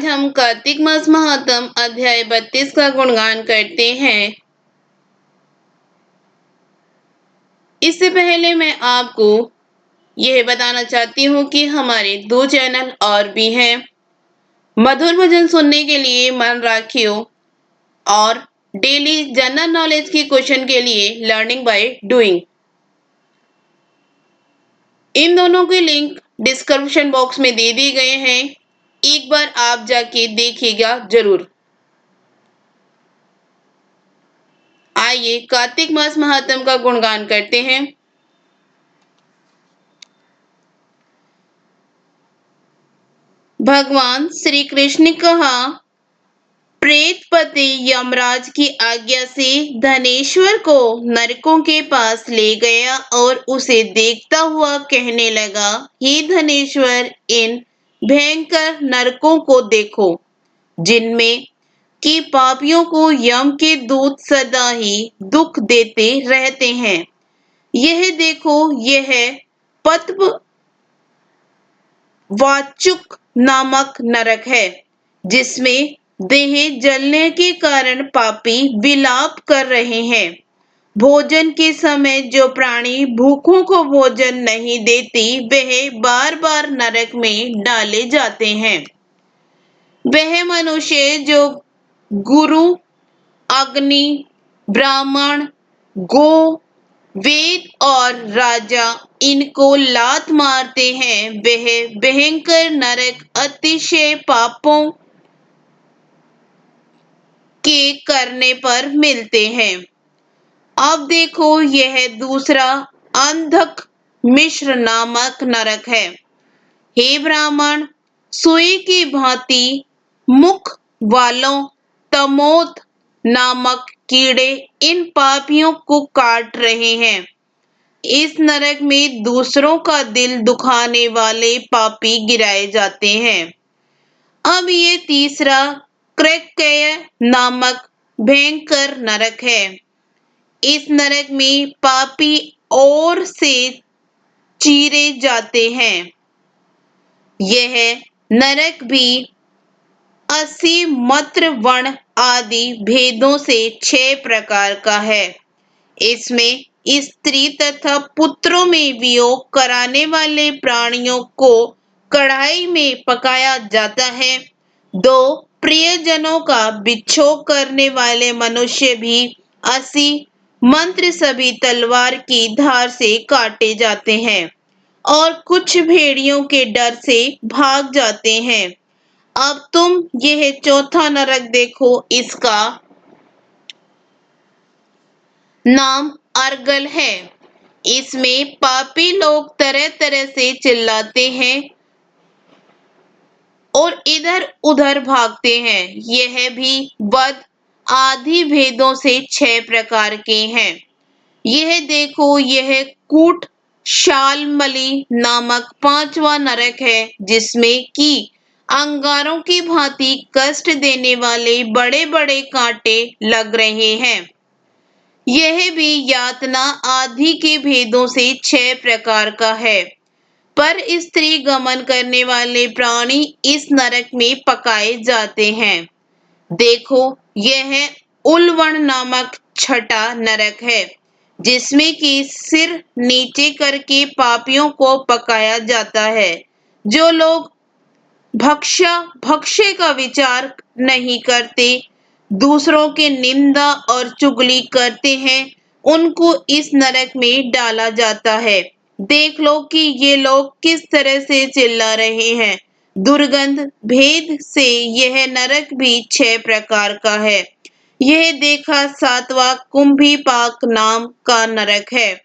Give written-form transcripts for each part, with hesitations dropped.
आज हम कार्तिक मास महात्म अध्याय 32 का गुणगान करते हैं। इससे पहले मैं आपको यह बताना चाहती हूँ कि हमारे 2 चैनल और भी हैं। मधुर भजन सुनने के लिए मन रखियो और डेली जनरल नॉलेज की क्वेश्चन के लिए लर्निंग बाय डूइंग। इन दोनों के लिंक डिस्क्रिप्शन बॉक्स में दे दिए गए हैं। एक बार आप जाके देखिएगा जरूर। आइए कार्तिक मास महात्म का गुणगान करते हैं। भगवान श्री कृष्ण ने कहा, प्रेतपति यमराज की आज्ञा से धनेश्वर को नरकों के पास ले गया और उसे देखता हुआ कहने लगा, हे धनेश्वर, इन भयंकर नरकों को देखो, जिनमें कि पापियों को यम के दूत सदा ही दुख देते रहते हैं। यह देखो, यह पद्म वाचुक नामक नरक है, जिसमें देह जलने के कारण पापी विलाप कर रहे हैं। भोजन के समय जो प्राणी भूखों को भोजन नहीं देती, वह बार बार नरक में डाले जाते हैं। वह मनुष्य जो गुरु, अग्नि, ब्राह्मण, गो, वेद और राजा इनको लात मारते हैं, वह भयंकर नरक अतिशय पापों के करने पर मिलते हैं। अब देखो, यह दूसरा अंधक मिश्र नामक नरक है। हे ब्राह्मण, सुई की भांति मुख वालों तमोद नामक कीड़े इन पापियों को काट रहे हैं। इस नरक में दूसरों का दिल दुखाने वाले पापी गिराए जाते हैं। अब ये तीसरा क्रैकय नामक भयंकर नरक है। इस नरक में पापी और से चीरे जाते हैं। यह नरक भी 80 मत्र वर्ण आदि भेदों से 6 प्रकार का है। इसमें स्त्री तथा पुत्रों में वियोग कराने वाले प्राणियों को कढ़ाई में पकाया जाता है। 2 प्रियजनों का विक्षोभ करने वाले मनुष्य भी 80 मंत्र सभी तलवार की धार से काटे जाते हैं और कुछ भेड़ियों के डर से भाग जाते हैं। अब तुम यह चौथा नरक देखो, इसका नाम अर्गल है। इसमें पापी लोग तरह तरह से चिल्लाते हैं और इधर उधर भागते हैं। यह भी वध आदि भेदों से 6 प्रकार के हैं। यह देखो, यह कूट शालमली नामक 5वां नरक है, जिसमें कि अंगारों की भांति कष्ट देने वाले बड़े बड़े कांटे लग रहे हैं। यह भी यातना आदि के भेदों से 6 प्रकार का है। पर स्त्री गमन करने वाले प्राणी इस नरक में पकाए जाते हैं। देखो, यह उलवण नामक 6ठा नरक है, जिसमें कि सिर नीचे करके पापियों को पकाया जाता है। जो लोग भक्ष्य का विचार नहीं करते, दूसरों के निंदा और चुगली करते हैं, उनको इस नरक में डाला जाता है। देख लो कि ये लोग किस तरह से चिल्ला रहे हैं। दुर्गंध भेद से यह नरक भी 6 प्रकार का है। यह देखा 7वां कुंभीपाक नाम का नरक है।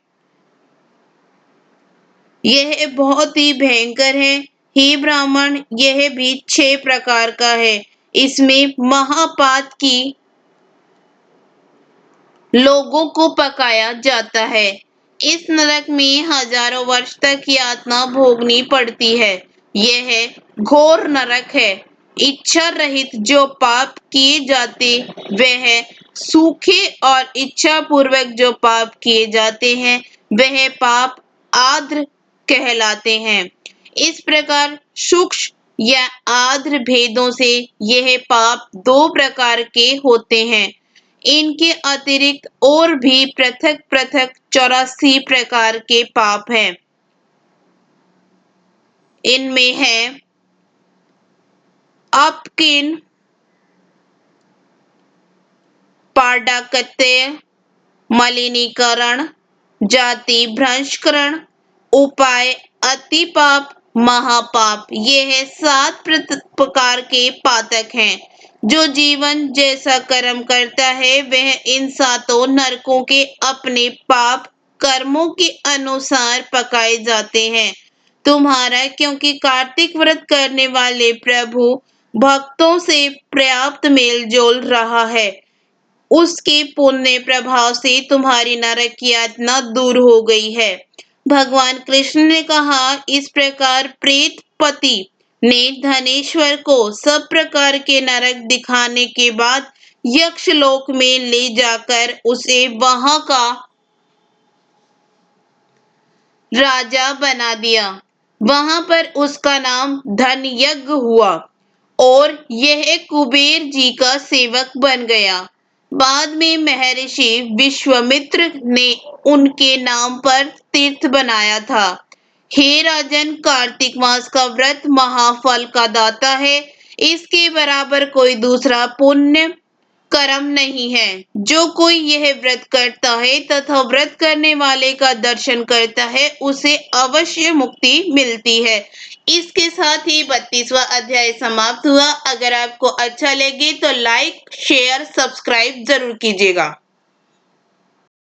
यह बहुत ही भयंकर है। हे ब्राह्मण, यह भी 6 प्रकार का है। इसमें महापात की लोगों को पकाया जाता है। इस नरक में हजारों वर्ष तक यातना भोगनी पड़ती है। यह घोर नरक है। इच्छा रहित जो पाप किए जाते वह सूखे और इच्छा पूर्वक जो पाप किए जाते हैं वह पाप आद्र कहलाते हैं। इस प्रकार सूक्ष्म या आद्र भेदों से यह पाप दो प्रकार के होते हैं। इनके अतिरिक्त और भी पृथक पृथक 84 प्रकार के पाप हैं। इनमें है अपकिन, पार्डाकत्य, मलिनीकरण, जाति भ्रंशकरण, उपाय, अति पाप, महापाप। यह 7 प्रकार के पातक हैं। जो जीवन जैसा कर्म करता है वह इन 7 नरकों के अपने पाप कर्मों के अनुसार पकाए जाते हैं। तुम्हारा क्योंकि कार्तिक व्रत करने वाले प्रभु भक्तों से पर्याप्त मेलजोल रहा है, उसके पुण्य प्रभाव से तुम्हारी नरक की यातना दूर हो गई है। भगवान कृष्ण ने कहा, इस प्रकार प्रेत पति ने धनेश्वर को सब प्रकार के नरक दिखाने के बाद यक्ष लोक में ले जाकर उसे वहां का राजा बना दिया। वहां पर उसका नाम धनयज्ञ हुआ और यह कुबेर जी का सेवक बन गया। बाद में महर्षि विश्वामित्र ने उनके नाम पर तीर्थ बनाया था। हे राजन, कार्तिक मास का व्रत महाफल का दाता है। इसके बराबर कोई दूसरा पुण्य कर्म नहीं है। जो कोई यह व्रत करता है तथा व्रत करने वाले का दर्शन करता है उसे अवश्य मुक्ति मिलती है। इसके साथ ही 32वां अध्याय समाप्त हुआ। अगर आपको अच्छा लगे तो लाइक शेयर सब्सक्राइब जरूर कीजिएगा।